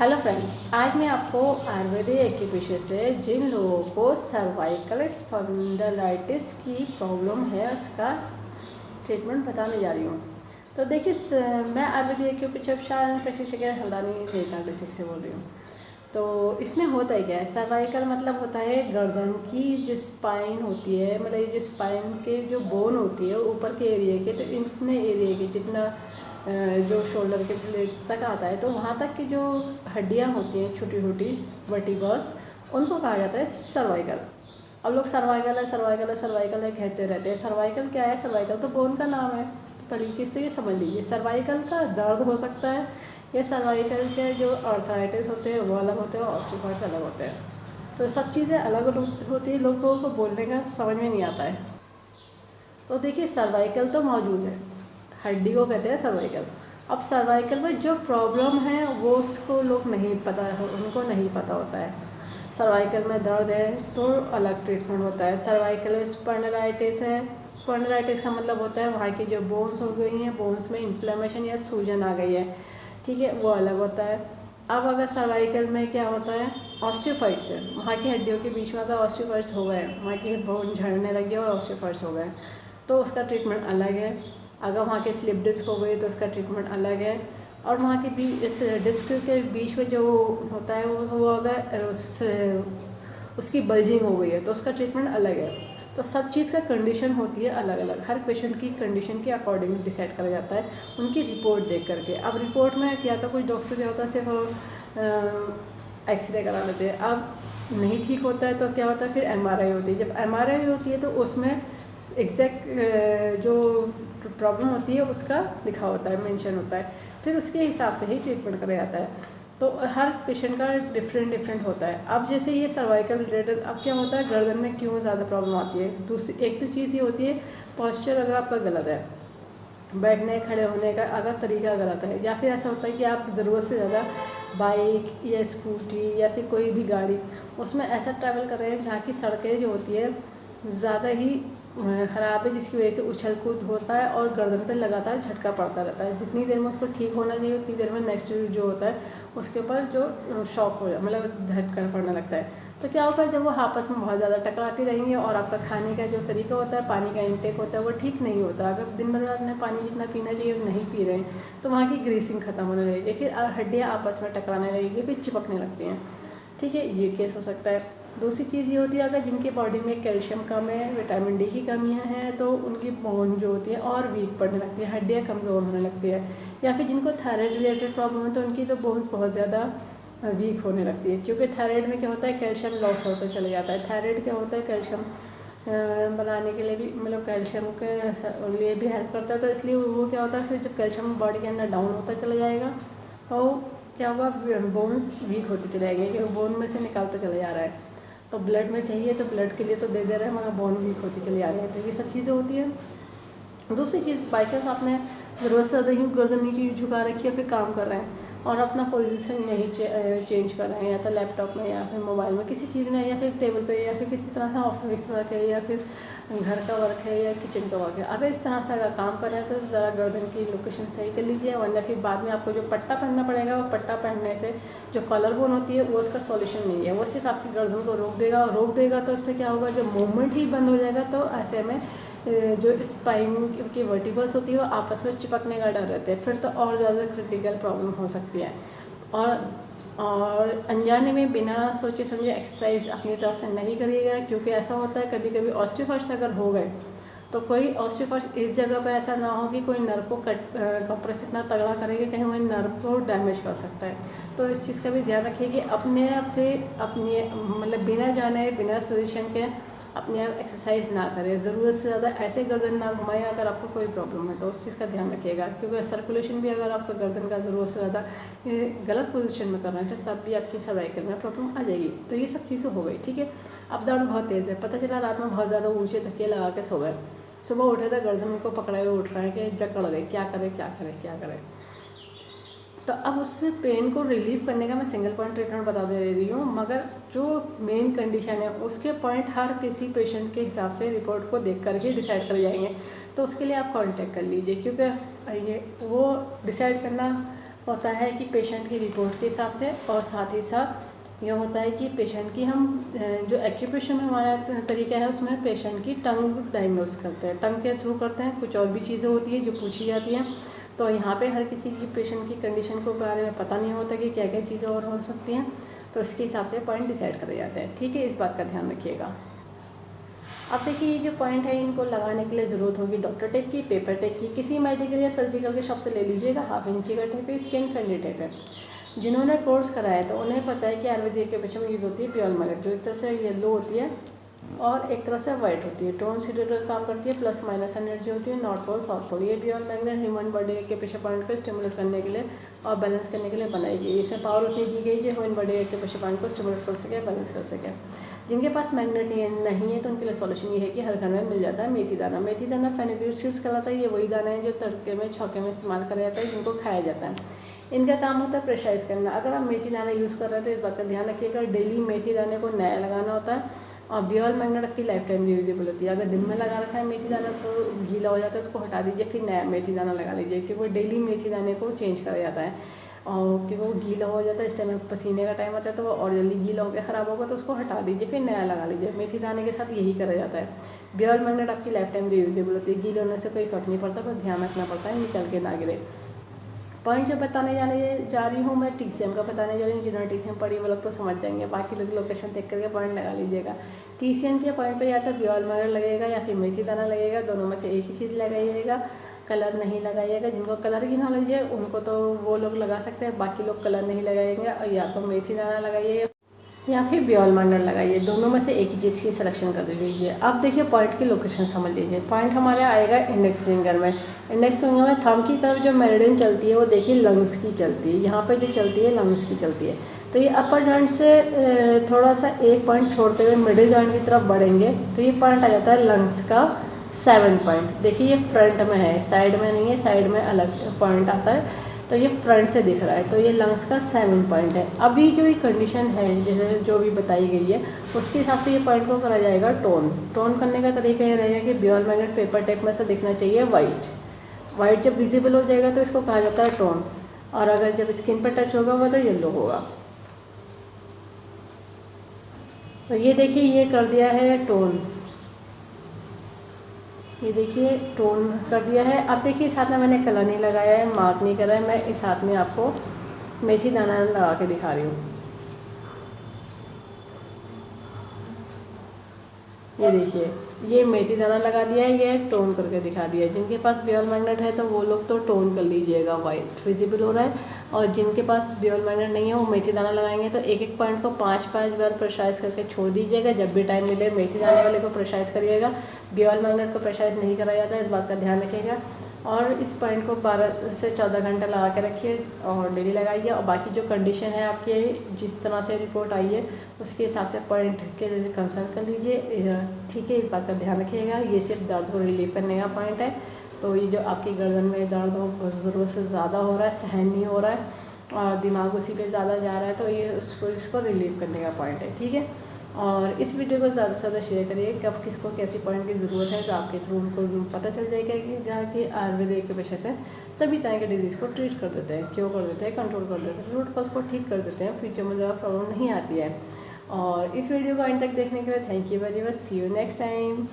Hello friends, आज मैं आपको आयुर्वेदिक एक्यूप्रेशर से जिन लोगों को सर्वाइकल स्पॉन्डिलाइटिस की प्रॉब्लम है उसका ट्रीटमेंट बताने जा रही हूँ। तो देखिए, मैं आयुर्वेदिक एक्यूप्रेशर प्रशिक्षक हल्दानी डिस्ट्रिक्ट से बोल रही हूँ। तो इसमें होता है क्या है, सर्वाइकल मतलब होता है गर्दन की जो स्पाइन होती है, मतलब ये जो स्पाइन के जो बोन होती है ऊपर के एरिया के, तो इतने एरिया के जितना जो शोल्डर के प्लेट्स तक आता है, तो वहाँ तक की जो हड्डियाँ होती हैं छोटी छोटी वर्टिब्रस, उनको कहा जाता है सर्वाइकल। अब लोग सर्वाइकल है सर्वाइकल है सर्वाइकल है कहते रहते हैं। सर्वाइकल क्या है? सर्वाइकल तो बोन का नाम है। तो पहली चीज़ तो ये समझ लीजिए, सर्वाइकल का दर्द हो सकता है या सर्वाइकल के जो अर्थराइटिस होते हैं वो अलग होते हैं, ऑस्टियोआर्थराइटिस अलग होते हैं। तो सब चीज़ें अलग होती है, लोगों को बोलने का समझ में नहीं आता है। तो देखिए, सर्वाइकल तो मौजूद है, हड्डी को कहते हैं सर्वाइकल। अब सर्वाइकल में जो प्रॉब्लम है वो उसको लोग नहीं पता है, उनको नहीं पता होता है। सर्वाइकल में दर्द है तो अलग ट्रीटमेंट होता है। सर्वाइकल में स्पॉन्डिलाइटिस है, स्पॉन्डिलाइटिस का मतलब होता है वहाँ की जो बोन्स हो गई हैं, बोन्स में इन्फ्लेमेशन या सूजन आ गई है, ठीक है, वो अलग होता है। अब अगर सर्वाइकल में क्या होता है, ऑस्टियोफाइट्स है, वहाँ की हड्डियों के बीच में अगर ऑस्टियोफाइट्स हो गए, वहाँ की बोन झड़ने लगी और ऑस्टियोफाइट्स हो गए, तो उसका ट्रीटमेंट अलग है। अगर वहाँ के स्लिप डिस्क हो गई तो उसका ट्रीटमेंट अलग है। और वहाँ के बीच, इस डिस्क के बीच में जो होता है वो अगर उसकी बल्जिंग हो गई है तो उसका ट्रीटमेंट अलग है। तो सब चीज़ का कंडीशन होती है अलग अलग, हर पेशेंट की कंडीशन के अकॉर्डिंग डिसाइड करा जाता है उनकी रिपोर्ट देख करके। अब रिपोर्ट में क्या था, कुछ डॉक्टर क्या होता है सिर्फ एक्सरे करा लेते हैं। अब नहीं ठीक होता है तो क्या होता है, फिर एमआरआई होती है। जब एमआरआई होती है तो उसमें एग्जैक्ट जो प्रॉब्लम होती है उसका लिखा होता है, मेंशन होता है, फिर उसके हिसाब से ही ट्रीटमेंट करा जाता है। तो हर पेशेंट का डिफरेंट होता है। अब जैसे ये सर्वाइकल रिलेटेड, अब क्या होता है, गर्दन में क्यों ज़्यादा प्रॉब्लम आती है? दूसरी एक तो चीज़ ये होती है, पॉस्चर अगर आपका गलत है, बैठने खड़े होने का अगर तरीका गलत है, या फिर ऐसा होता है कि आप ज़रूरत से ज़्यादा बाइक या स्कूटी या फिर कोई भी गाड़ी उसमें ऐसा ट्रैवल कर रहे हैं जहाँ की सड़कें जो होती है ज़्यादा ही ख़राब है, जिसकी वजह से उछल कूद होता है और गर्दन पे लगातार झटका पड़ता रहता है। जितनी देर में उसको ठीक होना चाहिए उतनी देर में नेक्स्ट जो होता है उसके ऊपर जो शॉक हो जाए, मतलब झटका पड़ने लगता है। तो क्या होता है, जब वो आपस में बहुत ज़्यादा टकराती रहेंगी और आपका खाने का जो तरीका होता है, पानी का इंटेक होता है, वो ठीक नहीं होता। अगर दिन भर आपने पानी जितना पीना चाहिए वो नहीं पी रहे हैं तो वहाँ की ग्रीसिंग ख़त्म होने लगेगी, फिर हड्डियाँ आपस में टकराने लगेगी, फिर चिपकने लगती हैं, ठीक है, ये केस हो सकता है। दूसरी चीज़ ये होती है, अगर जिनकी बॉडी में कैल्शियम कम है, विटामिन डी की कमियां हैं, तो उनकी बोन जो होती है और वीक पड़ने लगती है, हड्डियाँ कमज़ोर होने लगती है। या फिर जिनको थायराइड रिलेटेड प्रॉब्लम है तो उनकी तो बोन्स बहुत ज़्यादा वीक होने लगती है, क्योंकि थायराइड में क्या होता है, कैल्शियम लॉस होता चले जाता है। थायराइड क्या होता है, कैल्शियम बनाने के लिए भी, मतलब कैल्शियम के लिए भी हेल्प करता है। तो इसलिए वो क्या होता है, फिर जब कैल्शियम बॉडी के अंदर डाउन होता चला जाएगा तो क्या होगा, बोन्स वीक होते चले जाएंगे, क्योंकि बोन में से निकालता चला जा रहा है। तो ब्लड में चाहिए तो ब्लड के लिए तो दे रहे हैं, मगर बोन वीक होती चली आ रही है। तो ये सब चीज़ें होती है। दूसरी चीज़, बाई चांस आपने ज़रूरत से ज़्यादा ही गर्दन नीचे झुका रखी है, फिर काम कर रहे हैं और अपना पोजीशन नहीं चेंज कर रहे हैं, या तो लैपटॉप में या फिर मोबाइल में किसी चीज़ में, या फिर टेबल पे, या फिर किसी तरह का ऑफिस वर्क है, या फिर घर का वर्क है, या किचन का वर्क है, अगर इस तरह से अगर काम कर रहे हैं तो ज़रा गर्दन की लोकेशन सही कर लीजिए, वरना फिर बाद में आपको जो पट्टा पहनना पड़ेगा, वो पट्टा पहनने से जो कॉलर बोन होती है वो उसका सॉल्यूशन नहीं है, वो सिर्फ आपकी गर्दन को रोक देगा। तो इससे क्या होगा, जो मूवमेंट ही बंद हो जाएगा। तो ऐसे में जो स्पाइन की वर्टिब्रस होती है वो आपस में चिपकने का डर रहता है, फिर तो और ज़्यादा क्रिटिकल प्रॉब्लम हो सकती है। और अनजाने में बिना सोचे समझे एक्सरसाइज अपनी तरफ से नहीं करिएगा, क्योंकि ऐसा होता है कभी कभी ऑस्टियोआर्थराइटिस अगर हो गए तो कोई ऑस्टियोआर्थराइटिस इस जगह पे ऐसा ना हो कि कोई नर्व को कंप्रेस इतना तगड़ा करेगा कि हमारे नर्व को डैमेज कर सकता है। तो इस चीज़ का भी ध्यान रखिए कि अपने आप से अपने मतलब बिना जाने बिना सजेशन के अपने आप एक्सरसाइज ना करें, ज़रूरत से ज़्यादा ऐसे गर्दन ना घुमाएं। अगर आपको कोई प्रॉब्लम है तो उस चीज़ का ध्यान रखिएगा, क्योंकि सर्कुलेशन भी अगर आपका गर्दन का ज़रूरत से ज़्यादा गलत पोजीशन में कर रहे हैं तो तब भी आपकी सर्वाइकल में प्रॉब्लम आ जाएगी। तो ये सब चीज़ें हो गई, ठीक है। अब दर्द बहुत तेज़ है, पता चला रात में बहुत ज़्यादा ऊँचे धक्के लगा के सो गए, सुबह उठे थे गर्दन को पकड़े हुए उठ रहे हैं कि जकड़ गई, क्या करें। तो अब उस पेन को रिलीव करने का मैं सिंगल पॉइंट ट्रीटमेंट बता दे रही हूँ, मगर जो मेन कंडीशन है उसके पॉइंट हर किसी पेशेंट के हिसाब से रिपोर्ट को देख कर ही डिसाइड कर जाएंगे। तो उसके लिए आप कांटेक्ट कर लीजिए, क्योंकि ये वो डिसाइड करना होता है कि पेशेंट की रिपोर्ट के हिसाब से, और साथ ही साथ यह होता है कि पेशेंट की हम जो एक्यूप्रेशर में हमारा तरीका है उसमें पेशेंट की टंग डायग्नोस करते हैं, टंग के थ्रू करते हैं। कुछ और भी चीज़ें होती हैं जो पूछी जाती हैं, तो यहाँ पे हर किसी की पेशेंट की कंडीशन के बारे में पता नहीं होता कि क्या क्या चीज़ें और हो सकती हैं, तो इसके हिसाब से पॉइंट डिसाइड करे जाते हैं। ठीक है, इस बात का ध्यान रखिएगा। अब देखिए ये जो पॉइंट है इनको लगाने के लिए ज़रूरत होगी डॉक्टर टेप की, पेपर टेप की, किसी मेडिकल या सर्जिकल के शॉप से ले लीजिएगा। 1/2 इंची का टेप है, स्किन फ्रेंडली टेप है। जिन्होंने कोर्स कराया तो उन्हें पता है कि आयुर्वेदिक के पेशे में यूज़ होती है प्योर मैग्नेट, जो एक तरह से येलो होती है और एक तरह से वाइट होती है। टोन सीडर काम करती है, प्लस माइनस एनर्जी होती है, नॉर्थ पोल साउथ पोल। ये प्योर मैग्नेट ह्यूमन बॉडी के प्रेशर पॉइंट को स्टिमुलेट करने के लिए और बैलेंस करने के लिए बनाई गई। इसमें पावर उतनी दी गई कि ह्यूमन बॉडी के प्रेशर पॉइंट को स्टिमुलेट कर सके, बैलेंस कर सके। जिनके पास मैग्नेट नहीं है तो उनके लिए सॉल्यूशन ये है कि हर घर में मिल जाता है मेथी दाना। मेथी दाना फेनुग्रीक सीड्स कहलाता है। ये वही दाना है जो तड़के में छौके में इस्तेमाल करा जाता है, जिनको खाया जाता है। इनका काम होता है प्रेशराइज करना। अगर आप मेथी दाना यूज़ कर रहे हैं तो इस बात का ध्यान रखिएगा, डेली मेथी दाने को नया लगाना होता है। और बियर मैग्नेट आपकी लाइफ टाइम यूजेबल होती है। अगर दिन में लगा रखा है मेथी दाना तो गीला हो जाता है, उसको हटा दीजिए, फिर नया मेथी दाना लगा लीजिए, क्योंकि वो डेली मेथी दाने को चेंज करा जाता है। और क्योंकि वो गीला हो जाता है, इस टाइम में पसीने का टाइम आता है तो वो और जल्दी गीला होकर ख़राब होगा, तो उसको हटा दीजिए, फिर नया लगा लीजिए। मेथी दाने के साथ यही करा जाता है। बियर मैग्नेट आपकी लाइफ टाइम रीयूजेबल होती है, गीले होने से कोई फर्क नहीं पड़ता, बस ध्यान रखना पड़ता है निकल के ना गिरे। पॉइंट जो बताने जा रही हूँ मैं TCM का बताने जा रही हूँ। जिन्होंने TCM पढ़ी वो लोग तो समझ जाएंगे, बाकी लोग लोकेशन देख करके पॉइंट लगा लीजिएगा। TCM के पॉइंट पे या तो बियर मैग्नेट लगेगा या फिर मेथी दाना लगेगा, दोनों में से एक ही चीज़ लगाइएगा। कलर नहीं लगाइएगा। जिनको कलर की नॉलेज है उनको तो वो लोग लगा सकते हैं, बाकी लोग कलर नहीं लगाएंगे। और या तो मेथी दाना लगाइए या फिर बियर मैग्नेट लगाइए, दोनों में से एक ही चीज़ की सिलेक्शन कर लीजिए। अब देखिए पॉइंट की लोकेशन समझ लीजिए। पॉइंट हमारे आएगा इंडेक्स फिंगर में। इंडेक्स फिंगर में थंब की तरफ जो मेरिडियन चलती है वो देखिए लंग्स की चलती है। यहाँ पे जो चलती है लंग्स की चलती है। तो ये अपर जॉइंट से थोड़ा सा एक पॉइंट छोड़ते हुए मिडिल जॉइंट की तरफ बढ़ेंगे तो ये पॉइंट आ जाता है लंग्स का 7 पॉइंट। देखिए ये फ्रंट में है, साइड में नहीं है, साइड में अलग पॉइंट आता है, तो ये फ्रंट से दिख रहा है, तो ये लंग्स का 7 पॉइंट है। अभी जो ये कंडीशन है जैसे जो भी बताई गई है उसके हिसाब से ये पॉइंट को करा जाएगा टोन। टोन करने का तरीका ये रहेगा कि बियर मैग्नेट पेपर टेप में से दिखना चाहिए वाइट जब विजिबल हो जाएगा तो इसको कहा जाता है टोन, और अगर जब स्किन पर टच होगा वो तो येलो होगा। तो ये देखिए ये कर दिया है टोन, ये देखिए टोन कर दिया है। अब देखिए इस हाथ में मैंने कलर नहीं लगाया है, मार्क नहीं करा है, मैं इस हाथ में आपको मेथी दाना लगा के दिखा रही हूँ। ये देखिए ये मेथी दाना लगा दिया है, ये टोन करके दिखा दिया है। जिनके पास बियर मैग्नेट है तो वो लोग तो टोन कर लीजिएगा, वाइट विजिबल हो रहा है। और जिनके पास बियर मैग्नेट नहीं है वो मेथी दाना लगाएंगे तो एक एक पॉइंट को 5-5 बार प्रेशराइज करके छोड़ दीजिएगा। जब भी टाइम मिले मेथी दाने वाले को प्रेशराइज करिएगा, बियर मैग्नेट को प्रेशराइज नहीं करा जाता है, इस बात का ध्यान रखिएगा। और इस पॉइंट को 12 से 14 घंटा लगा के रखिए और डेली लगाइए। और बाकी जो कंडीशन है आपकी जिस तरह से रिपोर्ट आई है उसके हिसाब से पॉइंट के कंसल्ट कर लीजिए, ठीक है। इस बात का ध्यान रखिएगा। ये सिर्फ दर्द को रिलीव करने का पॉइंट है। तो ये जो आपकी गर्दन में दर्द हो ज़रूरत से ज़्यादा हो रहा है, सहन नहीं हो रहा है और दिमाग उसी पे ज़्यादा जा रहा है, तो ये इसको रिलीव करने का पॉइंट है, ठीक है। और इस वीडियो को ज़्यादा से ज़्यादा शेयर करिए, कब किसको कैसी पॉइंट की ज़रूरत है तो आपके थ्रू उनको पता चल जाएगा कि आयुर्वेदिक के पेशे से सभी तरह के डिजीज़ को ट्रीट कर देते हैं, क्योर कर देते हैं, कंट्रोल कर देते हैं, रूट कॉज को ठीक कर देते हैं, फ्यूचर में ज़्यादा प्रॉब्लम नहीं आती है। और इस वीडियो को अंत तक देखने के लिए thank you very much. See you next time.